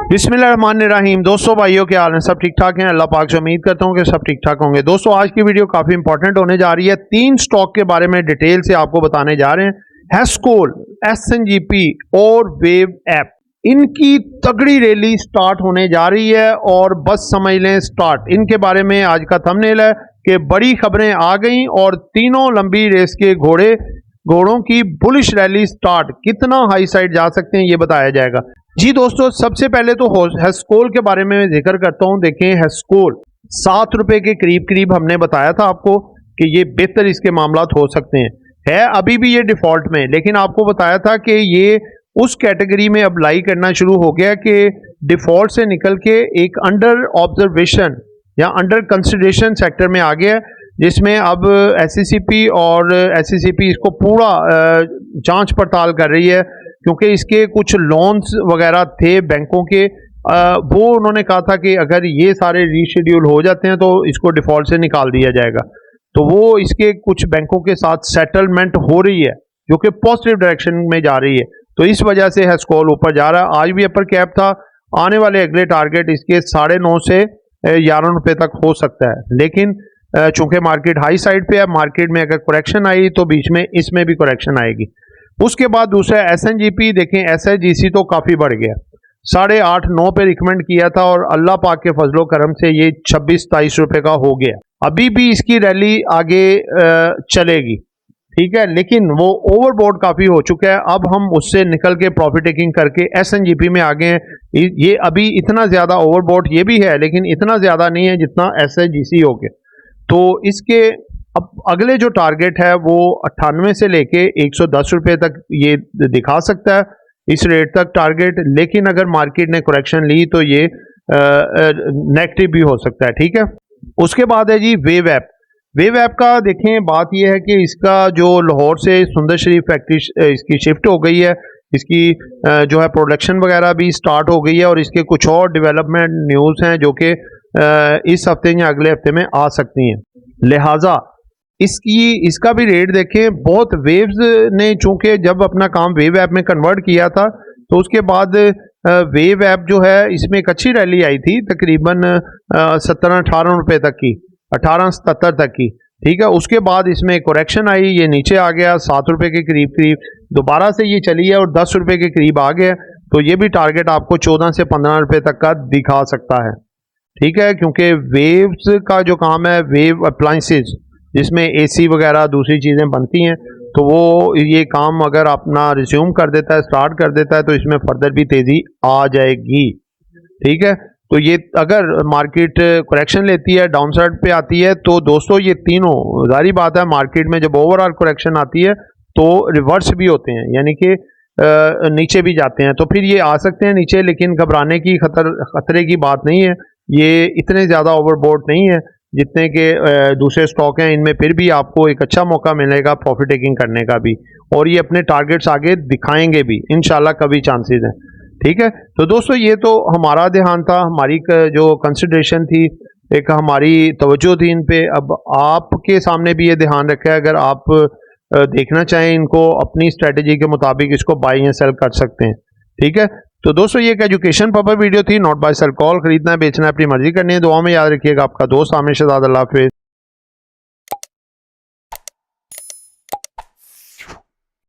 बिस्मिल्लाहिर्रहमानिर्रहीम। दोस्तों भाइयों के हाल हैं, सब ठीक ठाक हैं। अल्लाह पाक से उम्मीद करता हूं कि सब ठीक ठाक होंगे। दोस्तों आज की वीडियो काफ़ी इंपॉर्टेंट होने जा रही है। 3 स्टॉक के बारे में डिटेल से आपको बताने जा रहे हैं। हेस्कोल, SNGP और वेव ऐप, इनकी तगड़ी रैली स्टार्ट होने जा रही है और बस समझ लें स्टार्ट। इनके बारे में आज का थंबनेल है कि बड़ी खबरें आ गई और तीनों लंबी रेस के घोड़ों की बुलिश रैली स्टार्ट। कितना हाई साइड जा सकते हैं ये बताया जाएगा। जी दोस्तों, सबसे पहले तो हेस्कोल के बारे में जिक्र करता हूं। देखें, हेस्कोल 7 रुपए के करीब हमने बताया था आपको कि ये बेहतर इसके मामलात हो सकते हैं। है अभी भी ये डिफॉल्ट में, लेकिन आपको बताया था कि ये उस कैटेगरी में अब लाई करना शुरू हो गया कि डिफॉल्ट से निकल के एक अंडर ऑब्जर्वेशन या अंडर कंसिडरेशन सेक्टर में आ गया, जिसमें अब SCCP और SCCP इसको पूरा जांच पड़ताल कर रही है, क्योंकि इसके कुछ लोन्स वगैरह थे बैंकों के। वो उन्होंने कहा था कि अगर ये सारे रीशेड्यूल हो जाते हैं तो इसको डिफॉल्ट से निकाल दिया जाएगा। तो वो इसके कुछ बैंकों के साथ सेटलमेंट हो रही है जो कि पॉजिटिव डायरेक्शन में जा रही है। तो इस वजह से हेस्कोल ऊपर जा रहा है। आज भी अपर कैप था। आने वाले अगले टारगेट इसके 9.5 से 11 रुपये तक हो सकता है, लेकिन चूंकि मार्केट हाई साइड पे है, मार्केट में अगर करेक्शन आई तो बीच में इसमें भी करेक्शन आएगी। उसके बाद दूसरा SNGP, देखें SIGC तो काफ़ी बढ़ गया, 8.5-9 पे रिकमेंड किया था और अल्लाह पाक के फजलो करम से ये 26-27 रुपये का हो गया। अभी भी इसकी रैली आगे चलेगी, ठीक है, लेकिन वो ओवरबोर्ड काफ़ी हो चुका है। अब हम उससे निकल के प्रॉफिट टेकिंग करके SNGP में आ गए हैं। ये अभी इतना ज़्यादा ओवरबोर्ड ये भी है, लेकिन इतना ज़्यादा नहीं है जितना SIGC हो गया। तो इसके अब अगले जो टारगेट है वो 98 से लेके 110 रुपये तक ये दिखा सकता है, इस रेट तक टारगेट। लेकिन अगर मार्केट ने करेक्शन ली तो ये नेगेटिव भी हो सकता है, ठीक है। उसके बाद है जी वेव ऐप। वेव ऐप का देखें, बात यह है कि इसका जो लाहौर से सुंदर शरीफ फैक्ट्री इसकी शिफ्ट हो गई है, इसकी जो है प्रोडक्शन वगैरह भी स्टार्ट हो गई है और इसके कुछ और डेवलपमेंट न्यूज़ हैं जो कि इस हफ्ते या अगले हफ्ते में आ सकती हैं। लिहाजा इसका भी रेट देखें। बहुत वेव्स ने चूंकि जब अपना काम वेव ऐप में कन्वर्ट किया था तो उसके बाद वेव ऐप जो है इसमें एक अच्छी रैली आई थी, तकरीबन 17-18 रुपये तक की, 18-77 तक की, ठीक है। उसके बाद इसमें करेक्शन आई, ये नीचे आ गया 7 रुपये के करीब, दोबारा से ये चली है और 10 रुपये के करीब आ गया। तो ये भी टारगेट आपको 14 से 15 रुपये तक का दिखा सकता है, ठीक है, क्योंकि वेव्स का जो काम है, वेव अप्लाइंसेस जिसमें AC वगैरह दूसरी चीज़ें बनती हैं, तो वो ये काम अगर अपना रिज्यूम कर देता है, स्टार्ट कर देता है, तो इसमें फर्दर भी तेज़ी आ जाएगी, ठीक है। तो ये अगर मार्केट करेक्शन लेती है, डाउन साइड पे आती है, तो दोस्तों ये तीनों जारी बात है, मार्केट में जब ओवरऑल करेक्शन आती है तो रिवर्स भी होते हैं, यानी कि नीचे भी जाते हैं। तो फिर ये आ सकते हैं नीचे, लेकिन घबराने की खतरे की बात नहीं है। ये इतने ज़्यादा ओवरबोर्ड नहीं है जितने के दूसरे स्टॉक हैं। इनमें फिर भी आपको एक अच्छा मौका मिलेगा प्रॉफिट टेकिंग करने का भी, और ये अपने टारगेट्स आगे दिखाएंगे भी इंशाल्लाह, कभी चांसेस हैं, ठीक है। तो दोस्तों ये तो हमारा ध्यान था, हमारी जो कंसिडरेशन थी, एक हमारी तवज्जो थी इन पे। अब आपके सामने भी ये ध्यान रखा है, अगर आप देखना चाहें इनको अपनी स्ट्रेटेजी के मुताबिक इसको बाई या सेल कर सकते हैं, ठीक है। तो दोस्तों ये एक एजुकेशन पर्पस वीडियो थी, नॉट बाय सेल कॉल। खरीदना है, बेचना है, अपनी मर्जी करनी है। दुआ में याद रखिएगा। आपका दोस्त आमिर शहजाद। अल्लाह हाफिज़।